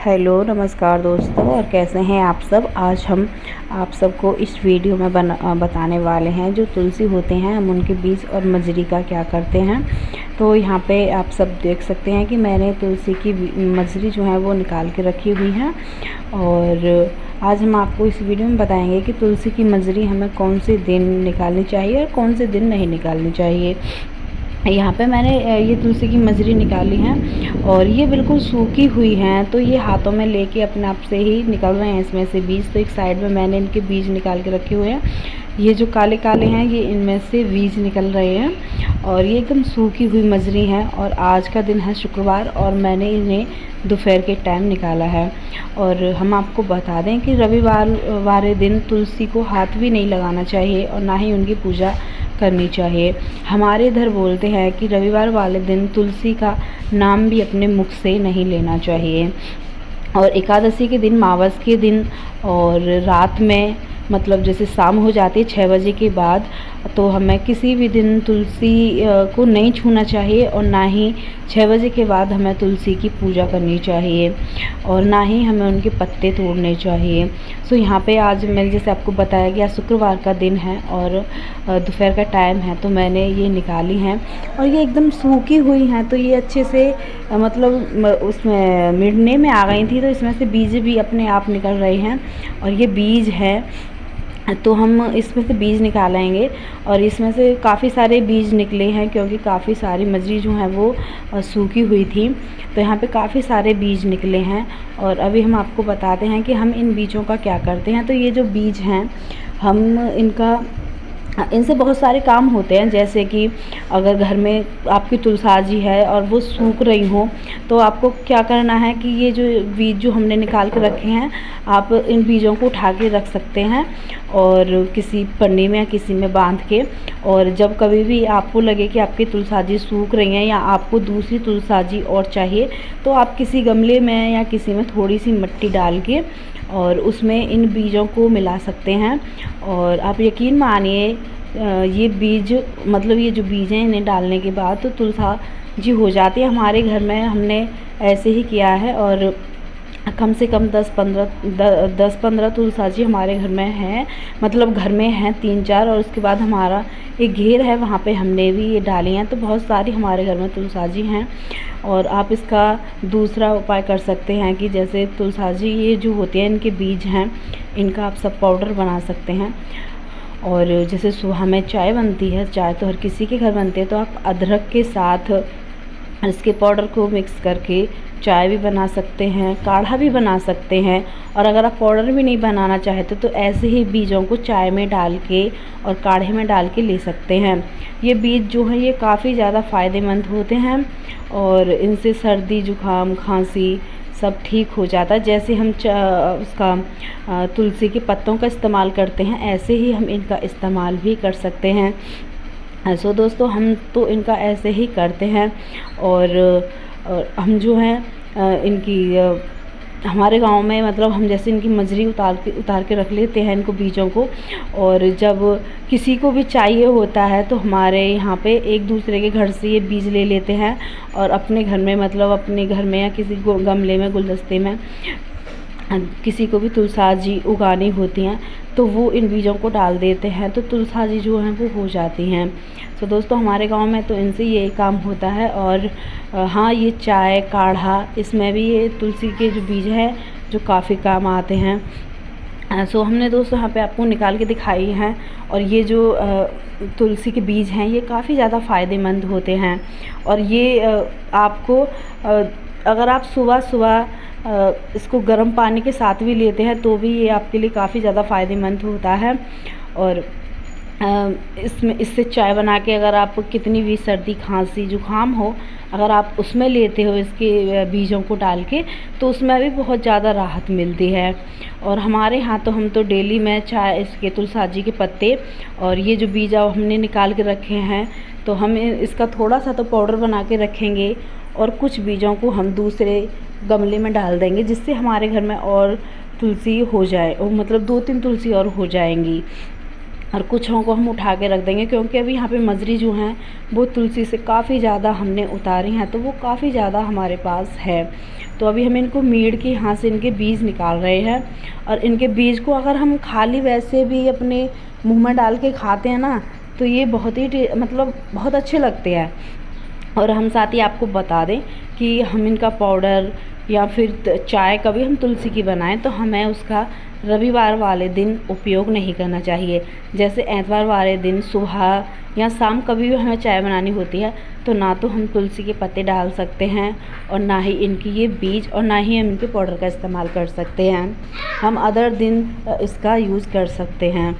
Hello नमस्कार दोस्तों, और कैसे हैं आप सब। आज हम आप सबको इस वीडियो में बताने वाले हैं जो तुलसी होते हैं हम उनके बीज और मजरी का क्या करते हैं। तो यहाँ पे आप सब देख सकते हैं कि मैंने तुलसी की मजरी जो है वो निकाल के रखी हुई है। और आज हम आपको इस वीडियो में बताएंगे कि तुलसी की मजरी हमें कौन से दिन निकालनी चाहिए और कौन से दिन नहीं निकालनी चाहिए। यहाँ पे मैंने ये तुलसी की मजरी निकाली हैं और ये बिल्कुल सूखी हुई हैं, तो ये हाथों में लेके अपने आप से ही निकल रहे हैं इसमें से बीज। तो एक साइड में मैंने इनके बीज निकाल के रखे हुए हैं। ये जो काले काले हैं ये इनमें से बीज निकल रहे हैं और ये एकदम सूखी हुई मजरी हैं। और आज का दिन है शुक्रवार और मैंने इन्हें दोपहर के टाइम निकाला है। और हम आपको बता दें कि रविवार वाले दिन तुलसी को हाथ भी नहीं लगाना चाहिए और ना ही उनकी पूजा करनी चाहिए। हमारे इधर बोलते हैं कि रविवार वाले दिन तुलसी का नाम भी अपने मुख से नहीं लेना चाहिए। और एकादशी के दिन, मावस के दिन और रात में, मतलब जैसे शाम हो जाती है 6 बजे के बाद, तो हमें किसी भी दिन तुलसी को नहीं छूना चाहिए और ना ही 6 बजे के बाद हमें तुलसी की पूजा करनी चाहिए और ना ही हमें उनके पत्ते तोड़ने चाहिए। सो यहाँ पे आज मैंने जैसे आपको बताया कि आज शुक्रवार का दिन है और दोपहर का टाइम है, तो मैंने ये निकाली हैं और ये एकदम सूखी हुई हैं। तो ये अच्छे से मतलब उसमें मिड़ने में आ गई थी, तो इसमें से बीज भी अपने आप निकल रहे हैं और ये बीज है। तो हम इसमें से बीज निकालेंगे और इसमें से काफ़ी सारे बीज निकले हैं क्योंकि काफ़ी सारी मजरी जो है वो सूखी हुई थी। तो यहाँ पे काफ़ी सारे बीज निकले हैं और अभी हम आपको बताते हैं कि हम इन बीजों का क्या करते हैं। तो ये जो बीज हैं हम इनसे बहुत सारे काम होते हैं, जैसे कि अगर घर में आपकी तुलसाजी है और वो सूख रही हो तो आपको क्या करना है कि ये जो बीज जो हमने निकाल के रखे हैं, आप इन बीजों को उठा के रख सकते हैं और किसी पन्नी में या किसी में बांध के। और जब कभी भी आपको लगे कि आपकी तुलसाजी सूख रही हैं या आपको दूसरी तुलसाजी और चाहिए, तो आप किसी गमले में या किसी में थोड़ी सी मिट्टी डाल के और उसमें इन बीजों को मिला सकते हैं। और आप यकीन मानिए ये बीज, मतलब ये जो बीज हैं इन्हें डालने के बाद तो तुलसाजी हो जाती है। हमारे घर में हमने ऐसे ही किया है और कम से कम 10-15 तुलसाजी हमारे घर में हैं, मतलब घर में हैं 3-4। और उसके बाद हमारा एक घेर है, वहाँ पे हमने भी ये डाली हैं। तो बहुत सारी हमारे घर में तुलसाजी हैं। और आप इसका दूसरा उपाय कर सकते हैं कि जैसे तुलसाजी ये जो होती हैं इनके बीज हैं, इनका आप सब पाउडर बना सकते हैं। और जैसे सुबह में चाय बनती है, चाय तो हर किसी के घर बनती है, तो आप अदरक के साथ इसके पाउडर को मिक्स करके चाय भी बना सकते हैं, काढ़ा भी बना सकते हैं। और अगर आप पाउडर भी नहीं बनाना चाहते तो ऐसे ही बीजों को चाय में डाल के और काढ़े में डाल के ले सकते हैं। ये बीज जो हैं ये काफ़ी ज़्यादा फ़ायदेमंद होते हैं और इनसे सर्दी, जुकाम, खांसी सब ठीक हो जाता है। जैसे हम तुलसी के पत्तों का इस्तेमाल करते हैं, ऐसे ही हम इनका इस्तेमाल भी कर सकते हैं। सो दोस्तों, हम तो इनका ऐसे ही करते हैं। और हम जो हैं इनकी हमारे गांव में, मतलब हम जैसे इनकी मजरी उतार के रख लेते हैं इनको बीजों को। और जब किसी को भी चाहिए होता है तो हमारे यहाँ पे एक दूसरे के घर से ये बीज ले लेते हैं और अपने घर में, मतलब अपने घर में या किसी गमले में, गुलदस्ते में किसी को भी तुलसाजी उगानी होती हैं तो वो इन बीजों को डाल देते हैं, तो तुलसाजी जो हैं वो हो जाती हैं। तो दोस्तों, हमारे गांव में तो इनसे यही काम होता है। और हाँ, ये चाय, काढ़ा, इसमें भी ये तुलसी के जो बीज हैं जो काफ़ी काम आते हैं। सो हमने दोस्तों यहाँ पे आपको निकाल के दिखाई हैं। और ये जो तुलसी के बीज हैं ये काफ़ी ज़्यादा फ़ायदेमंद होते हैं। और ये आपको अगर आप सुबह सुबह इसको गर्म पानी के साथ भी लेते हैं तो भी ये आपके लिए काफ़ी ज़्यादा फ़ायदेमंद होता है। और इससे चाय बना के, अगर आप कितनी भी सर्दी, खांसी, जुकाम हो, अगर आप उसमें लेते हो इसके बीजों को डाल के, तो उसमें भी बहुत ज़्यादा राहत मिलती है। और हमारे यहाँ तो हम तो डेली में चाय, इसके तुलसाजी के पत्ते और ये जो बीज अब हमने निकाल के रखे हैं, तो हम इसका थोड़ा सा तो पाउडर बना के रखेंगे और कुछ बीजों को हम दूसरे गमले में डाल देंगे, जिससे हमारे घर में और तुलसी हो जाए, और मतलब 2-3 तुलसी और हो जाएंगी। और कुछों को हम उठा के रख देंगे, क्योंकि अभी यहाँ पे मजरी जो हैं वो तुलसी से काफ़ी ज़्यादा हमने उतारी हैं, तो वो काफ़ी ज़्यादा हमारे पास है। तो अभी हम इनको मीड़ के यहाँ से इनके बीज निकाल रहे हैं। और इनके बीज को अगर हम खाली वैसे भी अपने मुंह में डाल के खाते हैं ना, तो ये बहुत ही मतलब बहुत अच्छे लगते हैं। और हम साथ ही आपको बता दें कि हम इनका पाउडर या फिर चाय कभी हम तुलसी की बनाएं तो हमें उसका रविवार वाले दिन उपयोग नहीं करना चाहिए। जैसे एतवार वाले दिन सुबह या शाम कभी भी हमें चाय बनानी होती है, तो ना तो हम तुलसी के पत्ते डाल सकते हैं और ना ही इनकी ये बीज, और ना ही हम इनके पाउडर का इस्तेमाल कर सकते हैं। हम अदर दिन इसका यूज़ कर सकते हैं।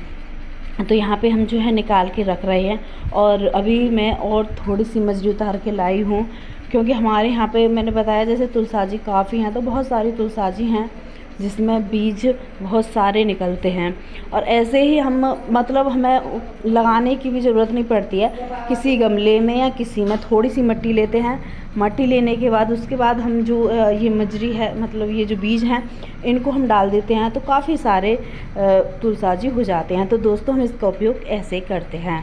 तो यहाँ पे हम जो है निकाल के रख रहे हैं। और अभी मैं और थोड़ी सी मजरी उतार के लाई हूँ, क्योंकि हमारे यहाँ पे मैंने बताया जैसे तुलसाजी काफ़ी हैं, तो बहुत सारी तुलसाजी हैं जिसमें बीज बहुत सारे निकलते हैं। और ऐसे ही हम मतलब हमें लगाने की भी ज़रूरत नहीं पड़ती है। किसी गमले में या किसी में थोड़ी सी मिट्टी लेते हैं, मिट्टी लेने के बाद उसके बाद हम जो ये मजरी है मतलब ये जो बीज हैं इनको हम डाल देते हैं, तो काफ़ी सारे तुलसाजी हो जाते हैं। तो दोस्तों हम इसका उपयोग ऐसे करते हैं।